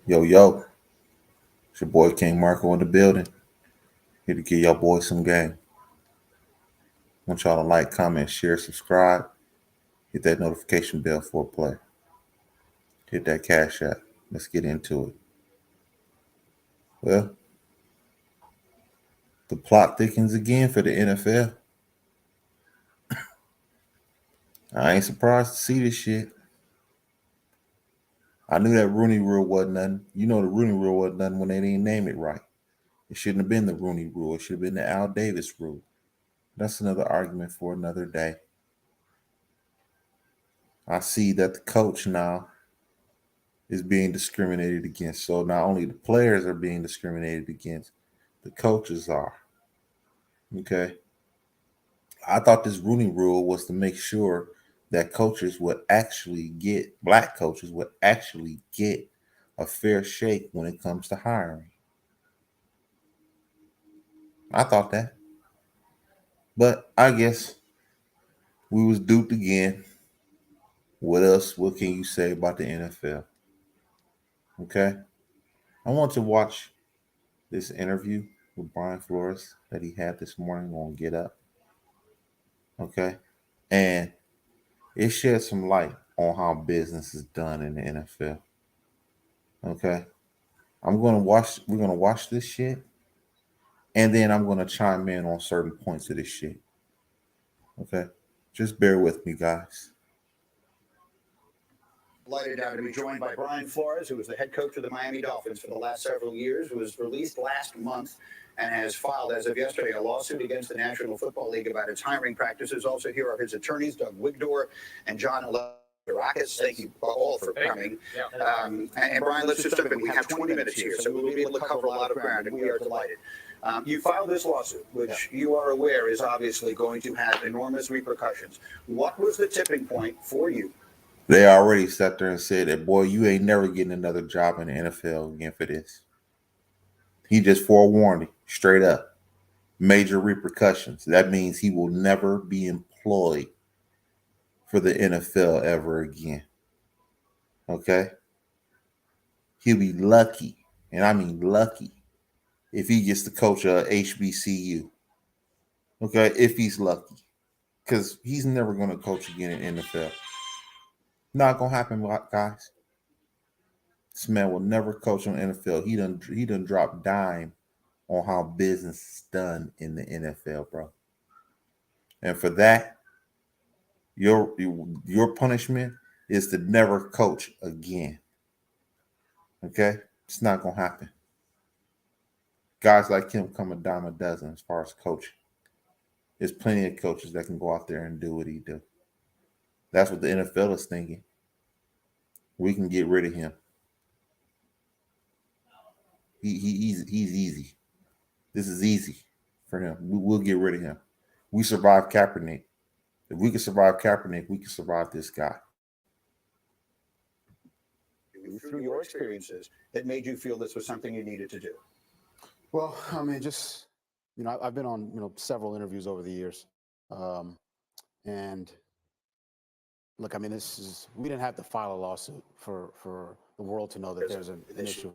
Yo, yo, it's your boy King Marko in the building. Here to give y'all boys some game. Want y'all to like, comment, share, subscribe. Hit that notification bell for a play. Hit that cash app. Let's get into it. Well, the plot thickens again for the NFL. I ain't surprised to see this shit. I knew that Rooney Rule wasn't nothing. You know the Rooney Rule wasn't nothing when they didn't name it right. It shouldn't have been the Rooney Rule. It should have been the Al Davis Rule. That's another argument for another day. I see that the coach now is being discriminated against. So not only the players are being discriminated against, the coaches are. Okay. I thought this Rooney Rule was to make sure that coaches would actually get, black coaches would actually get a fair shake when it comes to hiring. I thought that. But I guess we was duped again. What else? What can you say about the NFL? Okay. I want to watch this interview with Brian Flores that he had this morning on Get Up. Okay. And it sheds some light on how business is done in the NFL. Okay. We're gonna watch this shit, and then I'm gonna chime in on certain points of this shit. Okay. Just bear with me, guys. Delighted now to be joined by Brian Flores, who was the head coach of the Miami Dolphins for the last several years, who was released last month and has filed, as of yesterday, a lawsuit against the National Football League about its hiring practices. Also, here are his attorneys, Doug Wigdor and John Rockets. Thank you all for coming. And Brian, let's just jump in. We have 20 minutes here, so we'll be able to cover a lot of ground, and we are delighted. You filed this lawsuit, which you are aware is obviously going to have enormous repercussions. What was the tipping point for you? They already sat there and said that, boy, you ain't never getting another job in the NFL again for this. He just forewarned you straight up. Major repercussions. That means he will never be employed for the NFL ever again. Okay? He'll be lucky, and I mean lucky, if he gets to coach a HBCU. Okay? If he's lucky. Because he's never going to coach again in NFL. Not going to happen, guys. This man will never coach on NFL. He done dropped dime on how business is done in the NFL, bro. And for that, your punishment is to never coach again. Okay? It's not gonna happen. Guys like him come a dime a dozen as far as coaching. There's plenty of coaches that can go out there and do what he do. That's what the NFL is thinking. We can get rid of him. He's easy. This is easy for him. We'll get rid of him. We survived Kaepernick. If we can survive Kaepernick, we can survive this guy. Through your experiences that made you feel this was something you needed to do? Well, I mean, just, I've been on, several interviews over the years. And look, I mean, we didn't have to file a lawsuit for the world to know that there's an issue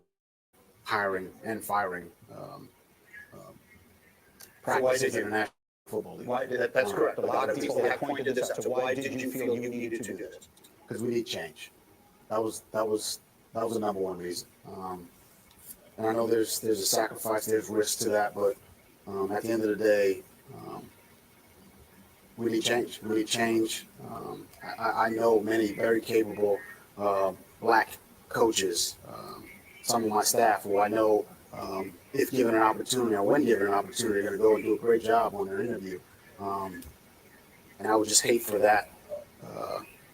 hiring and firing practices in the National Football League. Why, that's correct. A lot of people have pointed this out. So why did you feel you needed to do this? Because we need change. That was the number one reason. And I know there's a sacrifice, there's risk to that, but at the end of the day, we need change. We need change. I know many very capable black coaches, some of my staff who I know, if given an opportunity or when given an opportunity, are going to go and do a great job on their interview. And I would just hate for that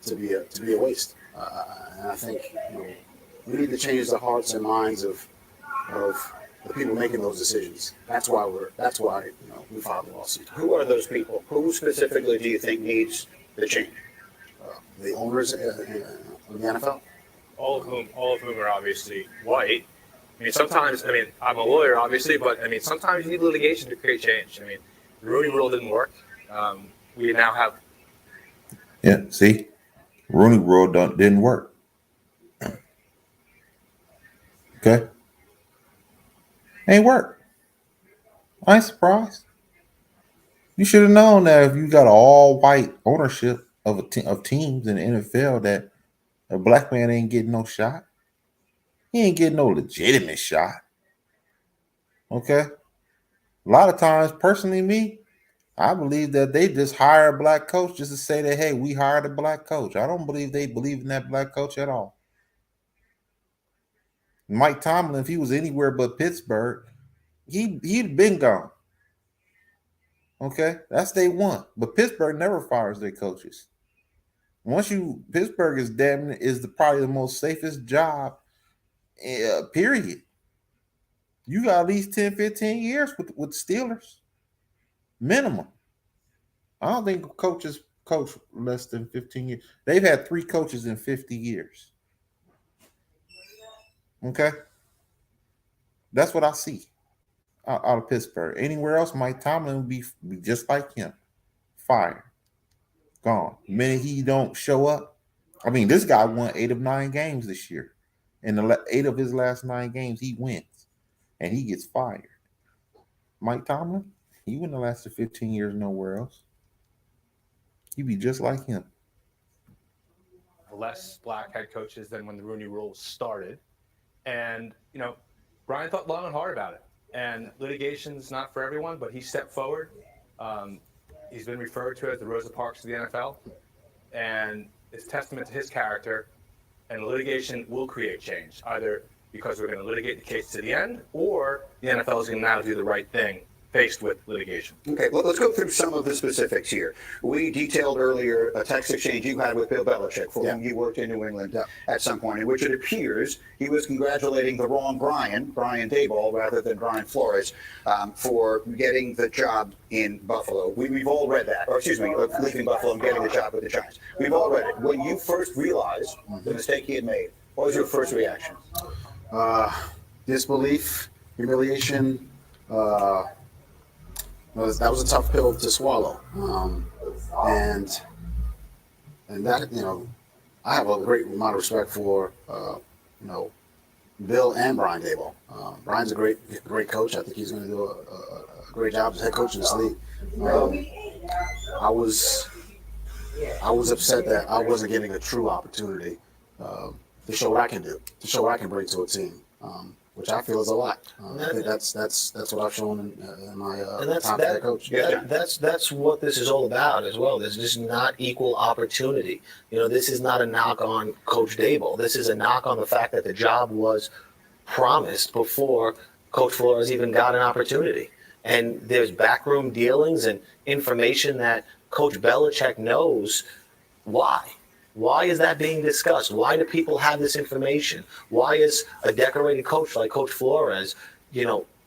to be a waste. And I think we need to change the hearts and minds of the people making those decisions. That's why we filed the lawsuit. Who are those people? Who specifically do you think needs the change? The owners of the NFL. All of whom are obviously white. I mean, sometimes, I'm a lawyer, obviously, but sometimes you need litigation to create change. The Rooney Rule didn't work. We now have. Yeah, see, Rooney Rule didn't work. Okay, ain't work. I ain't surprised. You should have known that if you got an all-white ownership of of teams in the NFL, that a black man ain't getting no shot. He ain't getting no legitimate shot. Okay, a lot of times, personally, me, I believe that they just hire a black coach just to say that, hey, we hired a black coach. I don't believe they believe in that black coach at all. Mike Tomlin, if he was anywhere but Pittsburgh, he'd been gone. Okay, that's they want. But Pittsburgh never fires their coaches. Once you Pittsburgh is probably the most safest job. Period. You got at least 10, 15 years with Steelers minimum. I don't think coaches coach less than 15 years. They've had 3 coaches in 50 years. Okay, that's what I see out of Pittsburgh. Anywhere else, Mike Tomlin would be just like him, fired, gone. The minute he don't show up, I mean, this guy won 8 of 9 games this year. In the 8 of his last 9 games, he wins, and he gets fired. Mike Tomlin, he wouldn't have lasted 15 years nowhere else. He'd be just like him. Less black head coaches than when the Rooney Rule started. And, Brian thought long and hard about it. And litigation's not for everyone, but he stepped forward. He's been referred to as the Rosa Parks of the NFL. And it's testament to his character. And litigation will create change, either because we're going to litigate the case to the end, or the NFL is going to now do the right thing faced with litigation. Okay, let's go through some of the specifics here. We detailed earlier a text exchange you had with Bill Belichick, for whom you worked in New England at some point, in which it appears he was congratulating the wrong Brian Daboll, rather than Brian Flores, for getting the job in Buffalo. We've all read that, or excuse me, leaving Buffalo and getting the job with the Giants. We've all read it. When you first realized the mistake he had made, what was your first reaction? Disbelief, humiliation. That was a tough pill to swallow, and that I have a great amount of respect for Bill and Brian Daboll. Brian's a great coach. I think he's going to do a great job as head coach in this league. I was upset that I wasn't getting a true opportunity to show what I can do, to show what I can bring to a team. Which I feel is a lot. I think that's what I've shown in my time as head coach. That's what this is all about as well. This is not equal opportunity. This is not a knock on Coach Daboll. This is a knock on the fact that the job was promised before Coach Flores even got an opportunity. And there's backroom dealings and information that Coach Belichick knows. Why? Why is that being discussed? Why do people have this information? Why is a decorated coach like Coach Flores,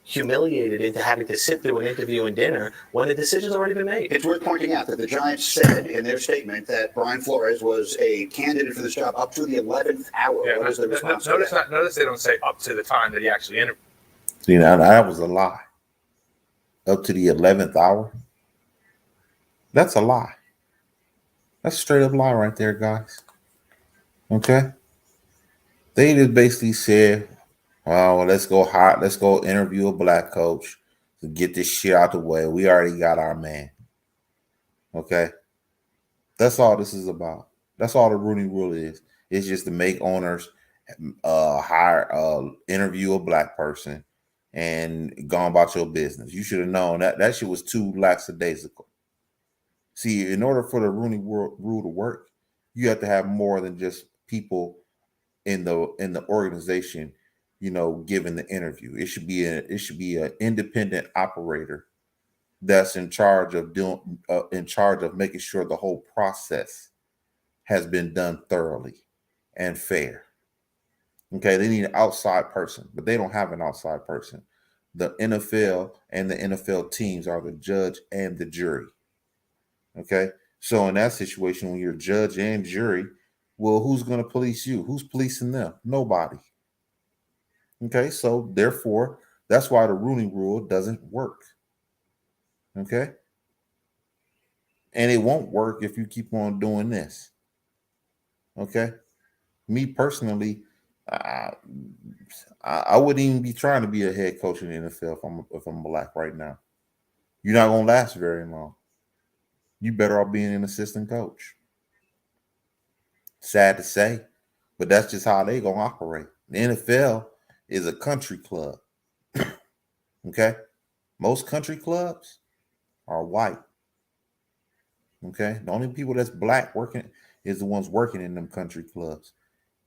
humiliated into having to sit through an interview and dinner when the decision's already been made? It's worth pointing out that the Giants said in their statement that Brian Flores was a candidate for this job up to the 11th hour. Yeah, what is the response? Notice they don't say up to the time that he actually interviewed. See, now that was a lie. Up to the 11th hour? That's a lie. That's a straight up lie right there, guys. Okay? They just basically said, well, let's go interview a black coach to get this shit out the way. We already got our man. Okay? That's all this is about. That's all the Rooney Rule is. It's just to make owners interview a black person and go about your business. You should have known that shit was too lackadaisical. See, in order for the Rooney Rule to work, you have to have more than just people in the organization, giving the interview. It should be an independent operator that's in charge of making sure the whole process has been done thoroughly and fair. Okay, they need an outside person, but they don't have an outside person. The NFL and the NFL teams are the judge and the jury. Okay, so in that situation, when you're judge and jury, well, who's going to police you? Who's policing them? Nobody. Okay, so therefore, that's why the Rooney Rule doesn't work. Okay, and it won't work if you keep on doing this. Okay, me personally, I, I wouldn't even be trying to be a head coach in the NFL if I'm black right now. You're not gonna last very long. You better off being an assistant coach. Sad to say, but that's just how they gonna operate. The NFL is a country club. Okay, most country clubs are white. Okay, the only people that's black working is the ones working in them country clubs.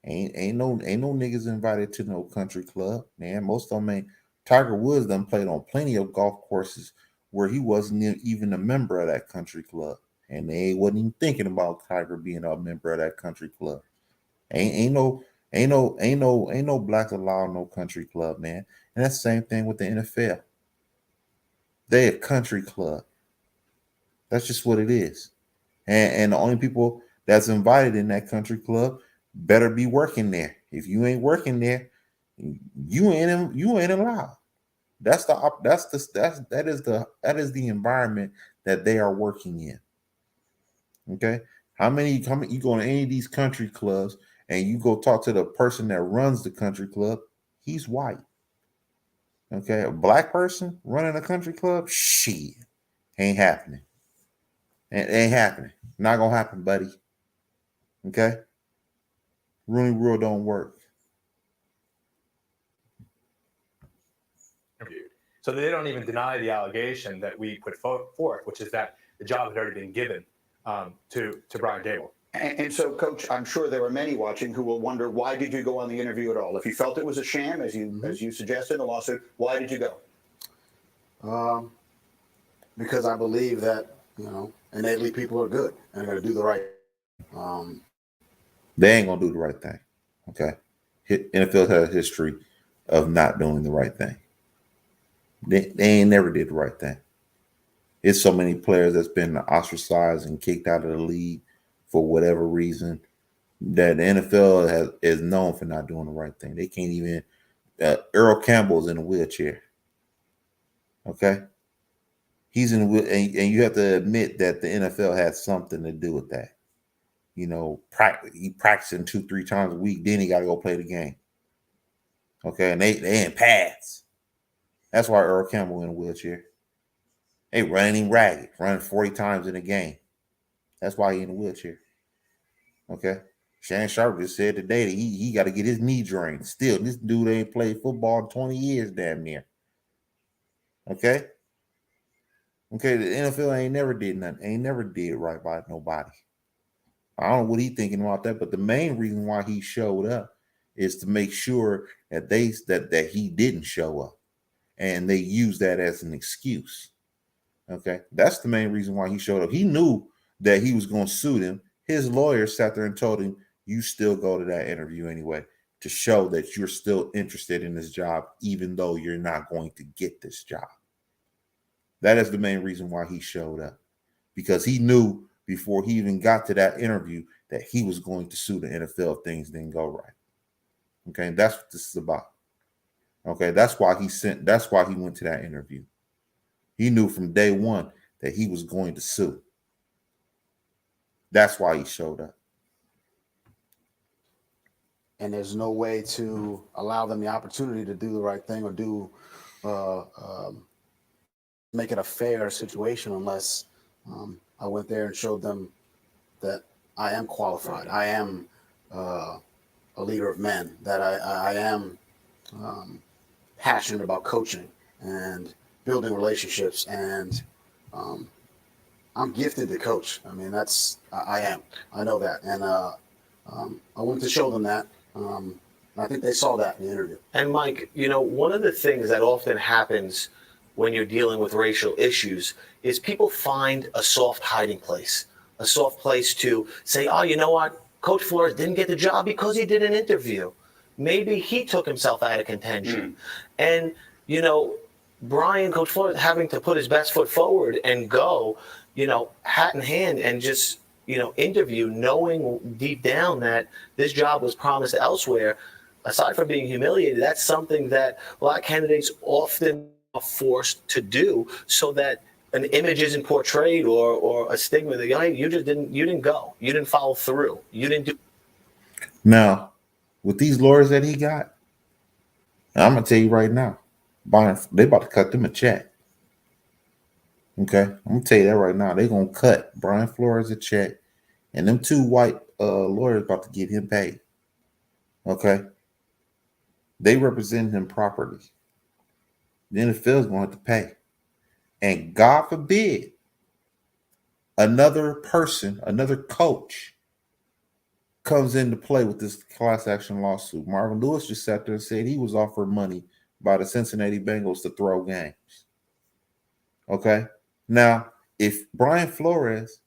Ain't no niggas invited to no country club, man. Most of them ain't. Tiger Woods done played on plenty of golf courses where he wasn't even a member of that country club, and they wasn't even thinking about Tiger being a member of that country club. Ain't no blacks allowed in no country club, man. And that's the same thing with the NFL. They a country club. That's just what it is. And the only people that's invited in that country club better be working there. If you ain't working there, you ain't allowed. That is the environment that they are working in. Okay, how many you go to any of these country clubs and you go talk to the person that runs the country club? He's white. Okay, a black person running a country club, shit, ain't happening. It ain't happening. Not gonna happen, buddy. Okay, Rooney Rule don't work. So they don't even deny the allegation that we put forth, which is that the job had already been given to Brian Dable. And so, Coach, I'm sure there are many watching who will wonder, why did you go on the interview at all? If you felt it was a sham, as you suggested in the lawsuit, why did you go? Because I believe that, innately people are good and are going to do the right. They ain't gonna do the right thing. Okay, NFL has a history of not doing the right thing. They ain't never did the right thing. It's so many players that's been ostracized and kicked out of the league for whatever reason that the NFL is known for not doing the right thing. They can't even. Earl Campbell's in a wheelchair. Okay, he's in a wheel, and you have to admit that the NFL has something to do with that. He practicing 2-3 times a week. Then he got to go play the game. Okay, and they in pads. That's why Earl Campbell in a wheelchair. They running him ragged, running 40 times in a game. That's why he in a wheelchair. Okay, Shannon Sharp just said today that he got to get his knee drained. Still, this dude ain't played football in 20 years, damn near. Okay, the NFL ain't never did nothing. Ain't never did right by nobody. I don't know what he's thinking about that, but the main reason why he showed up is to make sure that that he didn't show up, and they use that as an excuse. Okay, that's the main reason why he showed up. He knew that he was going to sue him. His lawyer sat there and told him, "You still go to that interview anyway to show that you're still interested in this job, even though you're not going to get this job." That is the main reason why he showed up, because he knew before he even got to that interview that he was going to sue the NFL if things didn't go right. Okay, and that's what this is about. Okay, that's why he went to that interview. He knew from day one that he was going to sue. That's why he showed up. And there's no way to allow them the opportunity to do the right thing or make it a fair situation unless I went there and showed them that I am qualified. I am a leader of men, that I am passionate about coaching and building relationships, and I'm gifted to coach. I mean, I am. I know that, and I wanted to show them that. I think they saw that in the interview. And Mike, one of the things that often happens when you're dealing with racial issues is people find a soft hiding place, a soft place to say, oh, you know what? Coach Flores didn't get the job because he did an interview. Maybe he took himself out of contention. And, Coach Flores having to put his best foot forward and go, hat in hand and just, interview, knowing deep down that this job was promised elsewhere. Aside from being humiliated, that's something that black candidates often are forced to do so that an image isn't portrayed or a stigma that, hey, you didn't go. You didn't follow through. You didn't do. Now, with these lawyers that he got, I'm gonna tell you right now, they about to cut them a check. Okay, I'm gonna tell you that right now. They're gonna cut Brian Flores a check, and them two white lawyers about to get him paid. Okay, they represent him properly. The NFL's gonna have to pay, and God forbid another person, another coach, comes into play with this class action lawsuit. Marvin Lewis just sat there and said he was offered money by the Cincinnati Bengals to throw games. Okay, now if Brian Flores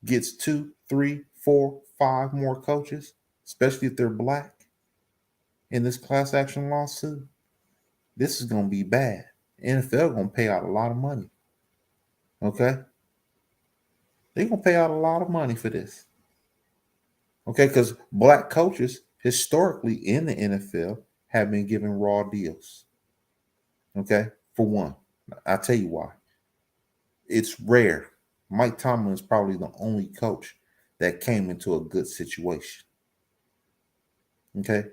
gets 2, 3, 4, 5 more coaches, especially if they're black, in this class action lawsuit, this is going to be bad. NFL going to pay out a lot of money. Okay? They're going to pay out a lot of money for this. Okay? Because black coaches historically in the NFL have been given raw deals. Okay? For one, I'll tell you why. It's rare. Mike Tomlin is probably the only coach that came into a good situation. Okay?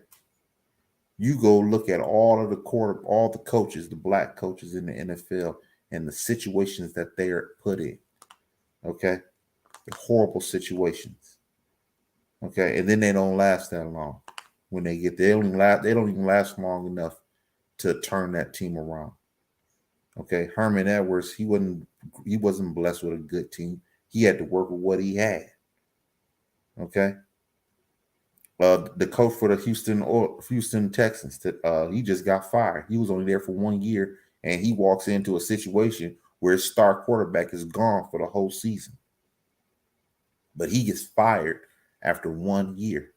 You go look at all the coaches, the black coaches in the NFL, and the situations that they are put in. Okay, the horrible situations. Okay, and then they don't last that long. When they get there, they don't even last long enough to turn that team around. Okay, Herman Edwards, he wasn't blessed with a good team. He had to work with what he had. Okay. The coach for the Houston Texans, he just got fired. He was only there for 1 year, and he walks into a situation where his star quarterback is gone for the whole season. But he gets fired after 1 year.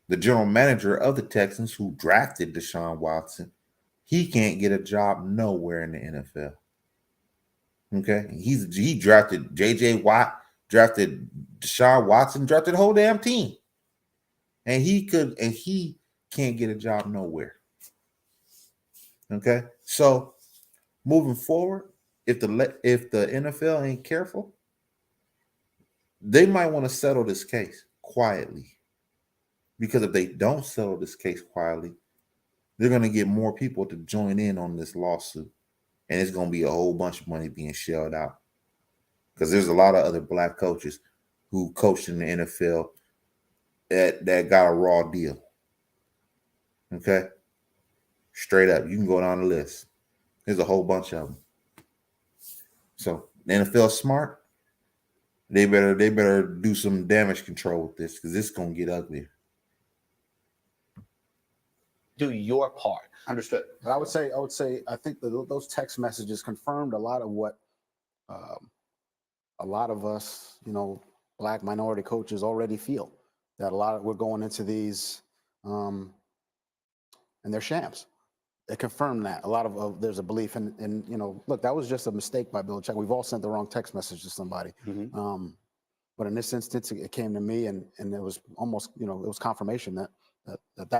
The general manager of the Texans, who drafted Deshaun Watson, he can't get a job nowhere in the NFL. Okay, he drafted J.J. Watt, drafted Deshaun Watson, drafted the whole damn team. And he can't get a job nowhere. Okay, so moving forward, if the NFL ain't careful, they might want to settle this case quietly. Because if they don't settle this case quietly, they're going to get more people to join in on this lawsuit, and it's going to be a whole bunch of money being shelled out. Because there's a lot of other black coaches who coached in the NFL that got a raw deal. Okay? Straight up. You can go down the list. There's a whole bunch of them. So the NFL smart. They better do some damage control with this, because it's gonna get uglier. Do your part. Understood. But I would say, I think those text messages confirmed a lot of what a lot of us, black minority coaches already feel. That we're going into these, and they're shams. It confirmed that a lot of there's a belief in look, that was just a mistake by Bill Check. We've all sent the wrong text message to somebody. Mm-hmm. But in this instance, it came to me, and it was almost, it was confirmation that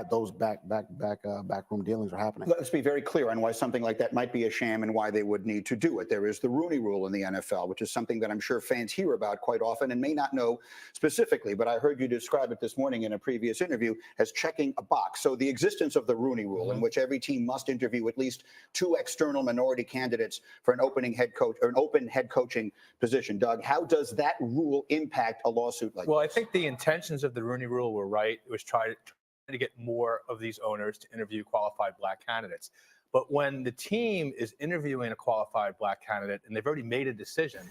those backroom dealings are happening. Let's be very clear on why something like that might be a sham and why they would need to do it. There is the Rooney Rule in the NFL, which is something that I'm sure fans hear about quite often and may not know specifically, but I heard you describe it this morning in a previous interview as checking a box. So the existence of the Rooney Rule, in which every team must interview at least 2 external minority candidates for an open head coaching position. Doug, how does that rule impact a lawsuit like this? Well, I think the intentions of the Rooney Rule were right. It was trying to get more of these owners to interview qualified black candidates. But when the team is interviewing a qualified black candidate and they've already made a decision,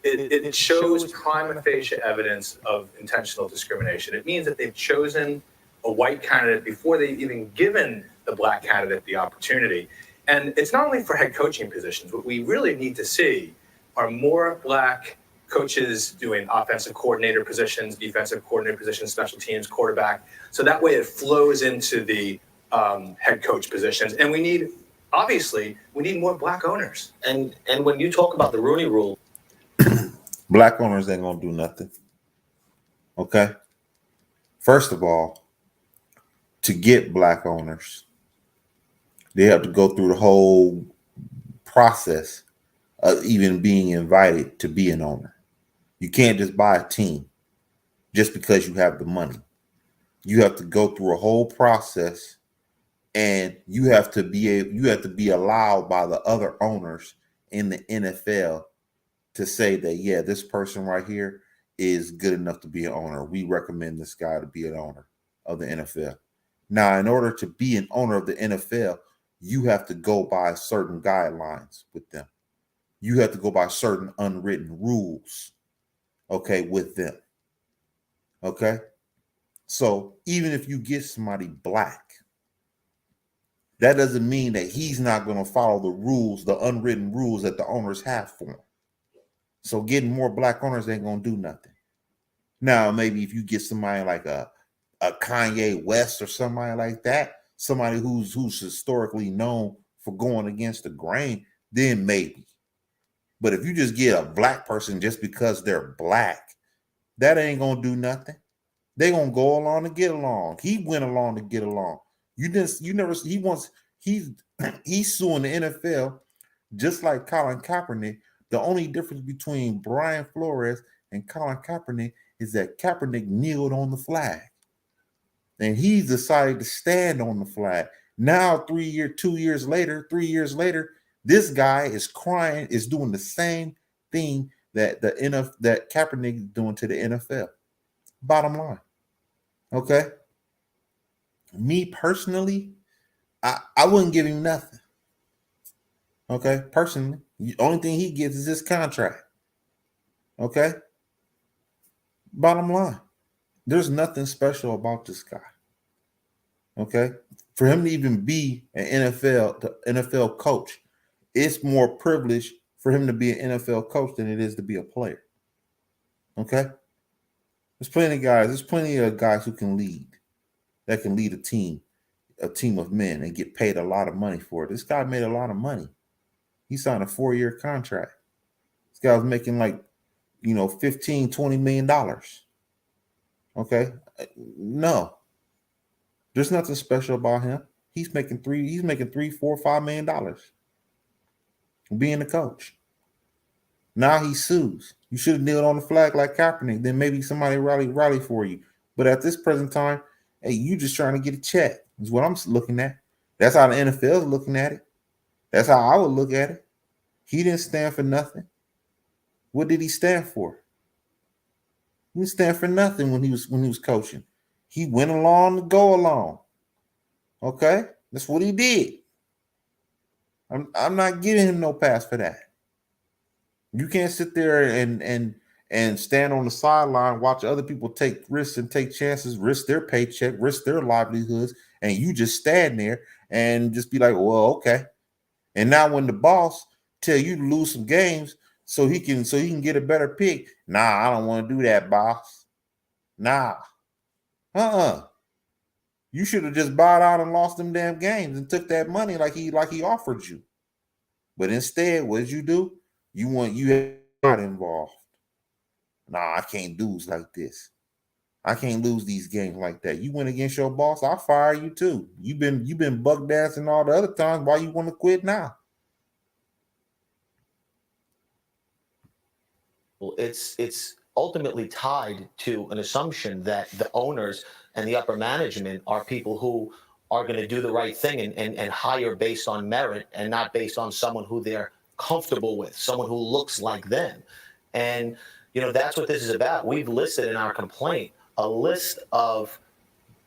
it shows prima facie evidence of intentional discrimination. It means that they've chosen a white candidate before they've even given the black candidate the opportunity. And it's not only for head coaching positions. What we really need to see are more black coaches doing offensive coordinator positions, defensive coordinator positions, special teams, quarterback. So that way it flows into the head coach positions. And we need more black owners. And when you talk about the Rooney Rule, Black owners ain't gonna do nothing. Okay. First of all, to get black owners, they have to go through the whole process of even being invited to be an owner. You can't just buy a team just because you have the money. You have to go through a whole process, and you have to be allowed by the other owners in the NFL to say that, yeah, this person right here is good enough to be an owner. We recommend this guy to be an owner of the NFL. Now, in order to be an owner of the NFL, you have to go by certain guidelines with them. You have to go by certain unwritten rules, okay, with them. Okay? So even if you get somebody black, that doesn't mean that he's not going to follow the rules, the unwritten rules that the owners have for him. So getting more black owners ain't going to do nothing. Now, maybe if you get somebody like a Kanye West or somebody like that, somebody who's historically known for going against the grain, then maybe. But if you just get a black person just because they're black, that ain't going to do nothing. They going to go along to get along. He went along to get along. He's suing the NFL just like Colin Kaepernick. The only difference between Brian Flores and Colin Kaepernick is that Kaepernick kneeled on the flag. And he's decided to stand on the flag. Now, 3 years later, this guy is crying, is doing the same thing that that Kaepernick is doing to the NFL. Bottom line. Okay. Me personally, I wouldn't give him nothing. Okay, personally. The only thing he gets is his contract. Okay. Bottom line. There's nothing special about this guy. Okay. For him to even be an NFL coach, it's more privileged for him to be an NFL coach than it is to be a player. Okay. There's plenty of guys who can lead, that can lead a team of men and get paid a lot of money for it. This guy made a lot of money. He signed a 4-year contract. This guy was making like, $15-20 million. Okay. No. There's nothing special about him. He's making $3, $4, $5 million being the coach. Now he sues. You should have kneeled on the flag like Kaepernick. Then maybe somebody rally for you. But at this present time, hey, you just trying to get a check is what I'm looking at. That's how the NFL is looking at it. That's how I would look at it. He didn't stand for nothing. What did he stand for? He didn't stand for nothing when he was coaching. He went along to go along. Okay? That's what he did. I'm not giving him no pass for that. You can't sit there and stand on the sideline, watch other people take risks and take chances, risk their paycheck, risk their livelihoods, and you just stand there and just be like, well, okay. And now when the boss tell you to lose some games so he can get a better pick, nah, I don't want to do that, boss. Nah. You should have just bowed out and lost them damn games and took that money like he offered you. But instead, what did you do? You not involved. Nah, I can't lose like this. I can't lose these games like that. You went against your boss, I'll fire you too. You've been buck dancing all the other times. Why you want to quit now? Well, it's ultimately tied to an assumption that the owners and the upper management are people who are going to do the right thing and hire based on merit and not based on someone who they're comfortable with, someone who looks like them. And, that's what this is about. We've listed in our complaint a list of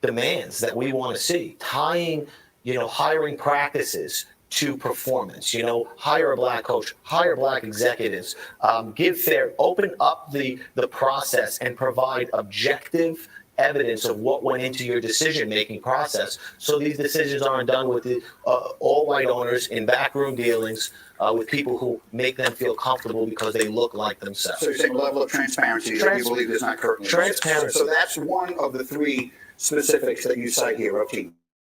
demands that we want to see, tying, hiring practices to performance. Hire a black coach, hire black executives, open up the process and provide objective evidence of what went into your decision-making process, so these decisions aren't done with the all white owners in backroom dealings with people who make them feel comfortable because they look like themselves. So you're saying level of transparency that you believe is not currently transparency. So that's one of the three specifics that you cite here of team.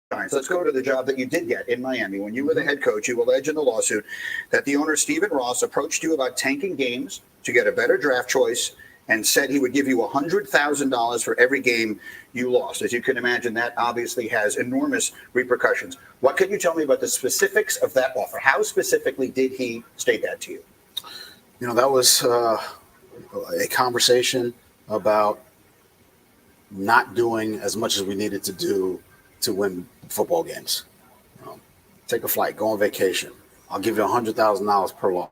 Let's go to the job that you did get in Miami. When you were the head coach, you allege in the lawsuit that the owner, Stephen Ross, approached you about tanking games to get a better draft choice and said he would give you $100,000 for every game you lost. As you can imagine, that obviously has enormous repercussions. What can you tell me about the specifics of that offer? How specifically did he state that to you? That was a conversation about not doing as much as we needed to do to win football games. Take a flight, go on vacation. I'll give you $100,000 per loss.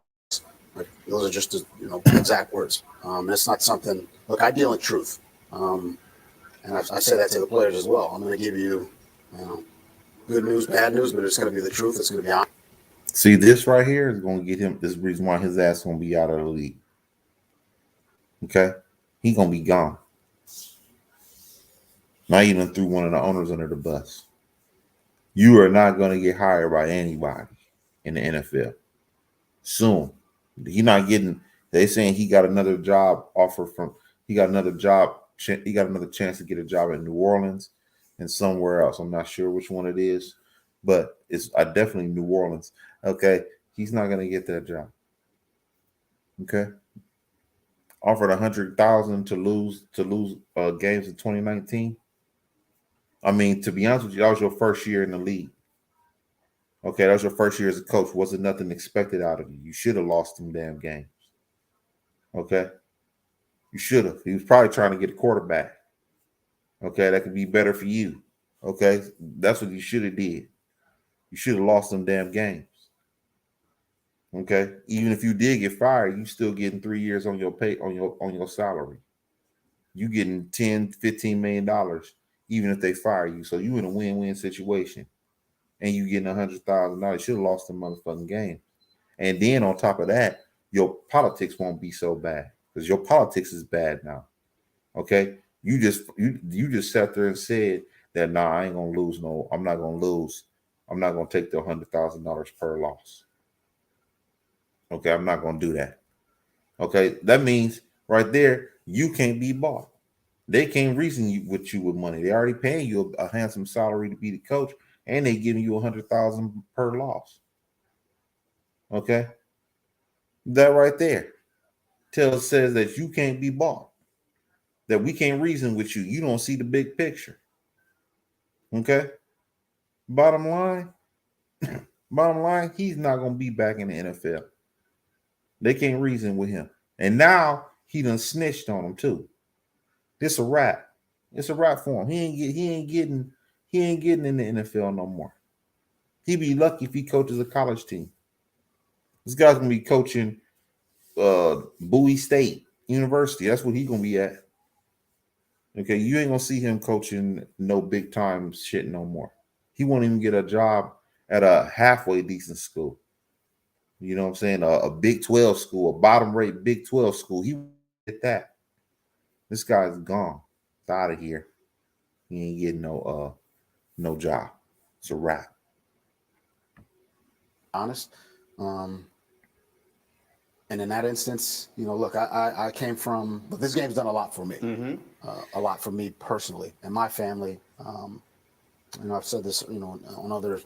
Like, those are just the exact words. It's not something. Look, I deal in truth, and I say that to the players as well. I'm going to give you, good news, bad news, but it's going to be the truth. It's going to be honest. See, this right here is going to get him. This is the reason why his ass going to be out of the league. Okay, he going to be gone. Not even threw one of the owners under the bus. You are not going to get hired by anybody in the NFL soon. He not getting. They saying he got another job offer from. He got another job. He got another chance to get a job in New Orleans and somewhere else. I'm not sure which one it is, but it's definitely New Orleans. Okay, he's not going to get that job. Okay, offered $100,000 to lose games in 2019. I mean, to be honest with you, that was your first year in the league. Okay, that was your first year as a coach. Wasn't nothing expected out of you. You should have lost them damn games. Okay, you should have. He was probably trying to get a quarterback. Okay, that could be better for you. Okay, that's what you should have did. You should have lost them damn games. Okay, even if you did get fired, you still getting 3 years on your pay on your salary. You getting $10-15 million even if they fire you. So you in a win-win situation, and you getting $100,000. You should have lost the motherfucking game. And then on top of that, your politics won't be so bad because your politics is bad now. Okay, you just sat there and said that I ain't gonna lose. No, I'm not gonna lose. I'm not gonna take the $100,000 per loss. Okay, I'm not gonna do that. Okay, that means right there you can't be bought. They can't reason with you with money. They already paying you a handsome salary to be the coach, and they giving you $100,000 per loss. Okay, that right there says that you can't be bought. That we can't reason with you. You don't see the big picture. Okay. Bottom line, he's not gonna be back in the NFL. They can't reason with him, and now he done snitched on them too. This a wrap. It's a wrap for him. He ain't getting in the NFL no more. He'd be lucky if he coaches a college team. This guy's gonna be coaching Bowie State University. That's what he's gonna be at. Okay, you ain't gonna see him coaching no big time shit no more. He won't even get a job at a halfway decent school. You know what I'm saying? A Big 12 school, a bottom rate Big 12 school. He won't get that. This guy's gone. It's out of here. He ain't getting no job. It's a wrap. Honest. And in that instance, look, I came from, but this game's done a lot for me, a lot for me personally and my family. I've said this, on other,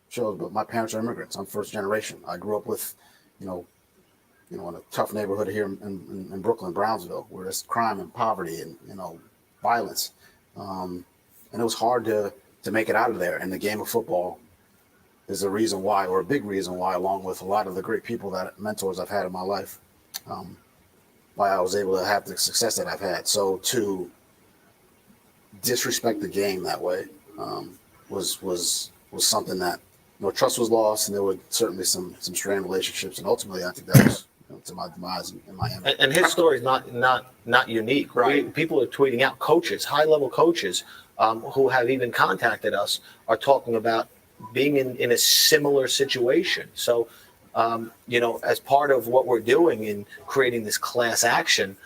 shows, but my parents are immigrants. I'm first generation. I grew up with, in a tough neighborhood here in Brooklyn, Brownsville, where there's crime and poverty and, violence. And it was hard to make it out of there. And the game of football is a reason why, or a big reason why, along with a lot of the great people mentors I've had in my life, why I was able to have the success that I've had. So to disrespect the game that way was something that, trust was lost, and there were certainly some strained relationships, and ultimately I think that was to my demise in Miami. And his story is not unique. Right. People are tweeting out coaches, high level coaches, who have even contacted us, are talking about being in a similar situation. So, as part of what we're doing in creating this class action,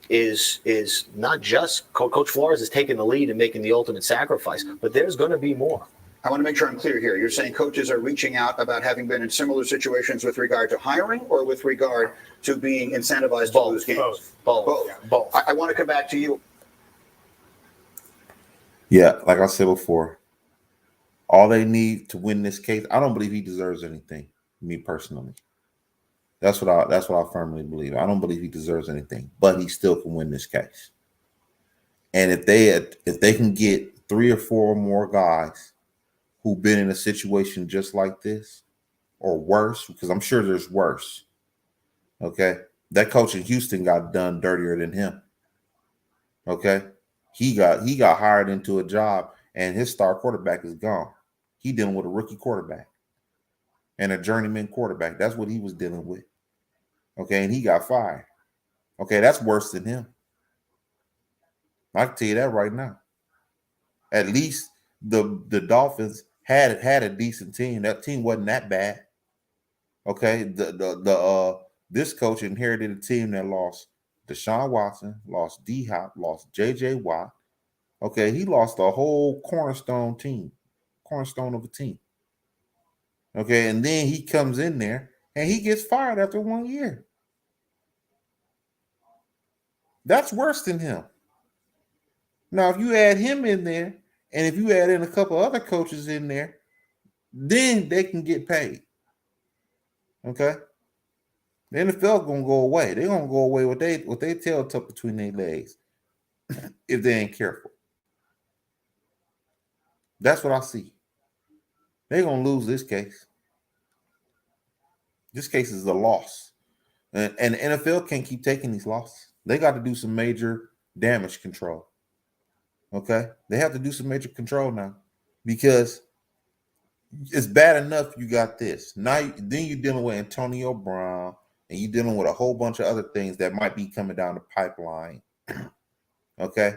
is not just Coach Flores is taking the lead and making the ultimate sacrifice, but there's going to be more. I want to make sure I'm clear here. You're saying coaches are reaching out about having been in similar situations with regard to hiring or with regard to being incentivized to lose games? Both. I want to come back to you. Yeah, like I said before, all they need to win this case, I don't believe he deserves anything, me personally. That's what I firmly believe. I don't believe he deserves anything, but he still can win this case. And if they can get 3 or 4 more guys who've been in a situation just like this or worse, because I'm sure there's worse. Okay. That coach in Houston got done dirtier than him. Okay. He got hired into a job, and his star quarterback is gone. He dealing with a rookie quarterback and a journeyman quarterback. That's what he was dealing with. Okay, and he got fired. Okay, that's worse than him. I can tell you that right now. At least the Dolphins had a decent team. That team wasn't that bad. Okay, this coach inherited a team that lost Deshaun Watson, lost D Hop, lost J.J. Watt. Okay, he lost a whole cornerstone of a team. Okay, and then he comes in there and he gets fired after 1 year. That's worse than him. Now, if you add him in there, and if you add in a couple other coaches in there, then they can get paid. Okay, the NFL gonna go away. They're gonna go away with they tail tucked between their legs if they ain't careful. That's what I see. They're gonna lose this case. This case is a loss, and the NFL can't keep taking these losses. They got to do some major damage control. Okay, they have to do some major control now because it's bad enough you got this. Now, then you're dealing with Antonio Brown, and you're dealing with a whole bunch of other things that might be coming down the pipeline. Okay,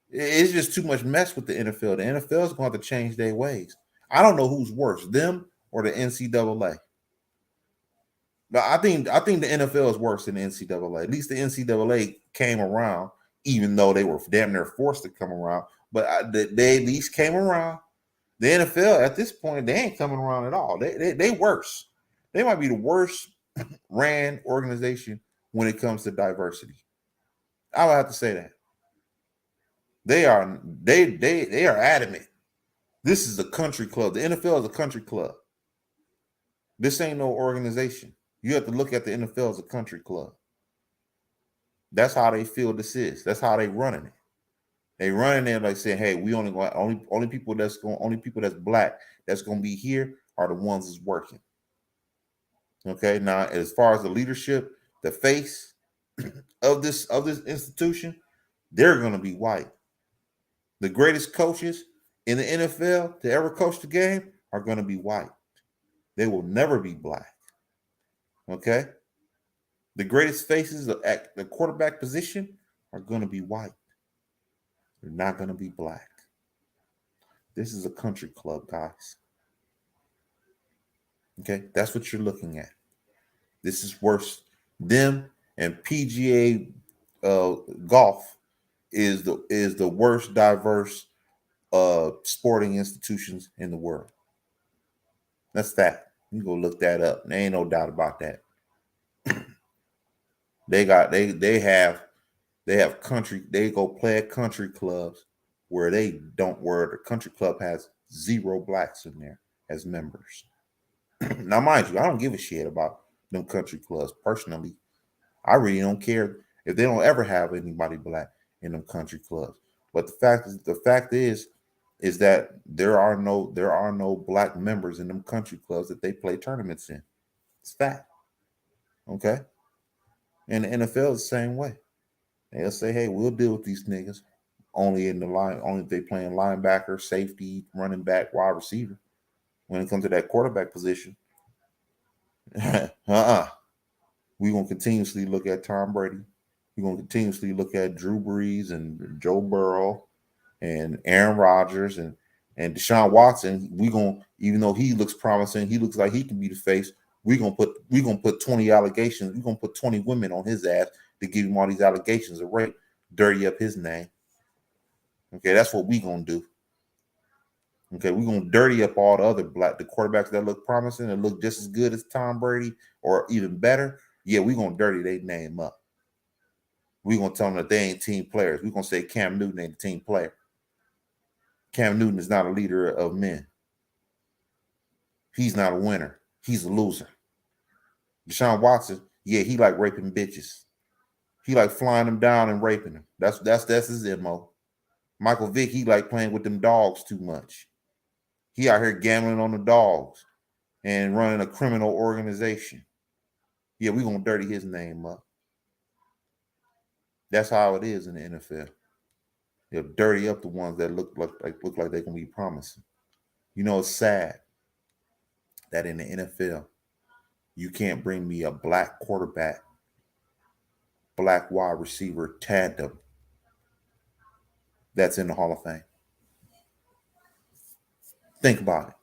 it's just too much mess with the NFL. The NFL is going to have to change their ways. I don't know who's worse, them or the NCAA. But I think the NFL is worse than the NCAA. At least the NCAA came around, even though they were damn near forced to come around. But they at least came around. The NFL at this point, they ain't coming around at all. They worse. They might be the worst ran organization when it comes to diversity. I would have to say that. They are adamant. This is a country club. The NFL is a country club. This ain't no organization. You have to look at the NFL as a country club. That's how they feel this is. That's how they running it. They running there like saying, "Hey, we only people that's black that's gonna be here are the ones that's working." Okay. Now, as far as the leadership, the face of this institution, they're gonna be white. The greatest coaches in the NFL to ever coach the game are gonna be white. They will never be black. Okay. The greatest faces at the quarterback position are going to be white. They're not going to be black. This is a country club, guys. Okay, that's what you're looking at. This is worse. Them and PGA golf is the worst diverse sporting institutions in the world. That's that. You go look that up. There ain't no doubt about that. They have country. They go play at country clubs where the country club has 0 blacks in there as members. Now, mind you, I don't give a shit about them country clubs personally. I really don't care if they don't ever have anybody black in them country clubs. But the fact is that there are no black members in them country clubs that they play tournaments in. It's fact. Okay. And the NFL is the same way. They'll say, "Hey, we'll deal with these niggas only in the line, only if they playing linebacker, safety, running back, wide receiver. When it comes to that quarterback position, we're gonna continuously look at Tom Brady. We're gonna continuously look at Drew Brees and Joe Burrow and Aaron Rodgers and Deshaun Watson. Even though he looks promising, he looks like he can be the face. We're gonna put 20 allegations. We're gonna put 20 women on his ass to give him all these allegations of rape, dirty up his name. Okay, that's what we're gonna do. Okay, we're gonna dirty up all the quarterbacks that look promising and look just as good as Tom Brady or even better. Yeah, we're gonna dirty their name up. We're gonna tell them that they ain't team players. We're gonna say Cam Newton ain't a team player. Cam Newton is not a leader of men. He's not a winner. He's a loser. Deshaun Watson, yeah, he like raping bitches. He like flying them down and raping them. That's his MO. Michael Vick, he like playing with them dogs too much. He out here gambling on the dogs and running a criminal organization. Yeah, we're gonna dirty his name up. That's how it is in the NFL. They'll dirty up the ones that look like they can be promising. You know, it's sad that in the NFL, you can't bring me a black quarterback, black wide receiver tandem that's in the Hall of Fame. Think about it.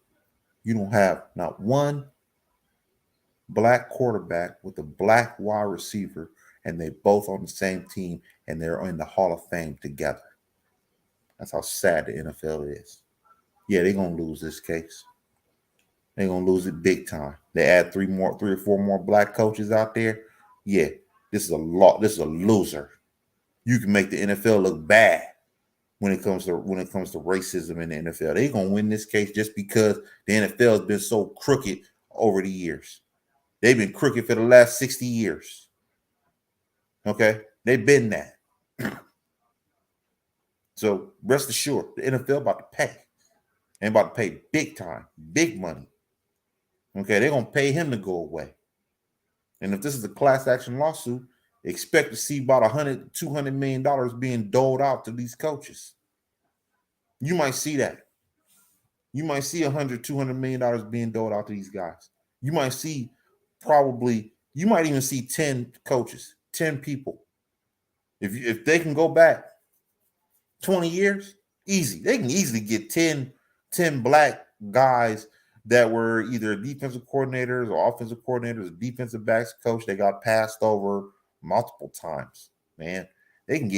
You don't have not one black quarterback with a black wide receiver, and they both on the same team, and they're in the Hall of Fame together. That's how sad the NFL is. Yeah, they're gonna lose this case. They're gonna lose it big time. They add three or four more black coaches out there. Yeah, this is a lot. This is a loser. You can make the NFL look bad when it comes to racism in the NFL. They're gonna win this case just because the NFL has been so crooked over the years. They've been crooked for the last 60 years. Okay? They've been that. So rest assured, the NFL about to pay. And about to pay big time, big money. Okay, they're gonna pay him to go away. And if this is a class action lawsuit, expect to see about $200 million being doled out to these coaches. You might see that. You might see $200 million being doled out to these guys. You might see you might even see 10 coaches, 10 people. If they can go back 20 years, easy. They can easily get 10 black guys that were either defensive coordinators or offensive coordinators, defensive backs coach. They got passed over multiple times. Man, they can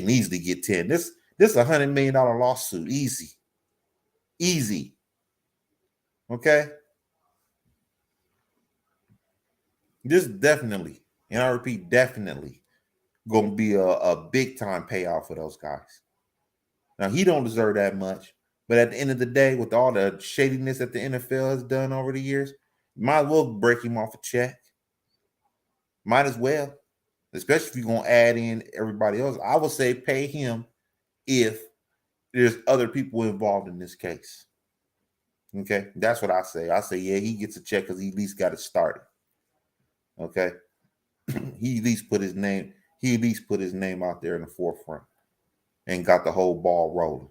easily get 10. This is $100 million lawsuit. Easy. Okay. This definitely, and I repeat, definitely gonna be a big time payout for those guys. Now he don't deserve that much, but at the end of the day, with all the shadiness that the NFL has done over the years, you might as well break him off a check. Might as well, especially if you're gonna add in everybody else. I would say pay him if there's other people involved in this case. Okay, that's what I say. I say, yeah, he gets a check because he at least got it started. Okay, he at least put his name. He at least put his name out there in the forefront and got the whole ball rolling.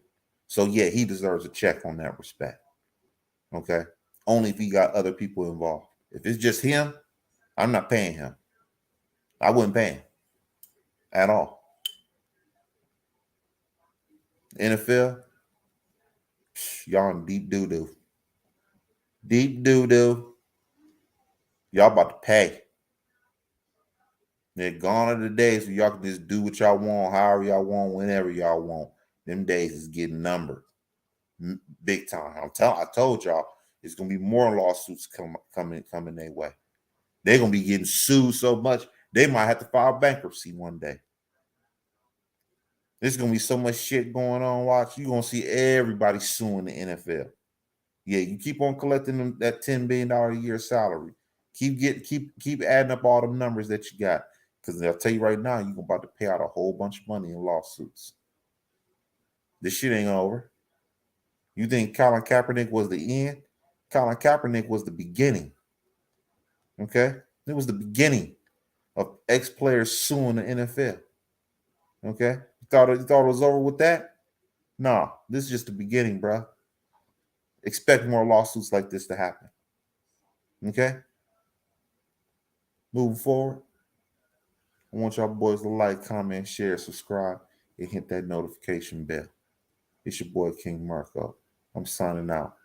So yeah, he deserves a check on that respect. Okay, only if he got other people involved. If it's just him, I'm not paying him. I wouldn't pay him at all. NFL, y'all in deep doo-doo. Deep doo-doo. Y'all about to pay. They're gone are the days where y'all can just do what y'all want, however y'all want, whenever y'all want. Them days is getting numbered. Big time. I told y'all it's gonna be more lawsuits coming their way. They're gonna be getting sued so much they might have to file bankruptcy one day. There's gonna be so much shit going on. Watch, you're gonna see everybody suing the NFL. Yeah, you keep on collecting them, that $10 billion a year salary. Keep adding up all the numbers that you got. Because I'll tell you right now, you're about to pay out a whole bunch of money in lawsuits. This shit ain't over. You think Colin Kaepernick was the end? Colin Kaepernick was the beginning. Okay? It was the beginning of ex-players suing the NFL. Okay? You thought it was over with that? No, this is just the beginning, bro. Expect more lawsuits like this to happen. Okay? Moving forward, I want y'all boys to like, comment, share, subscribe, and hit that notification bell. It's your boy King Marko. I'm signing out.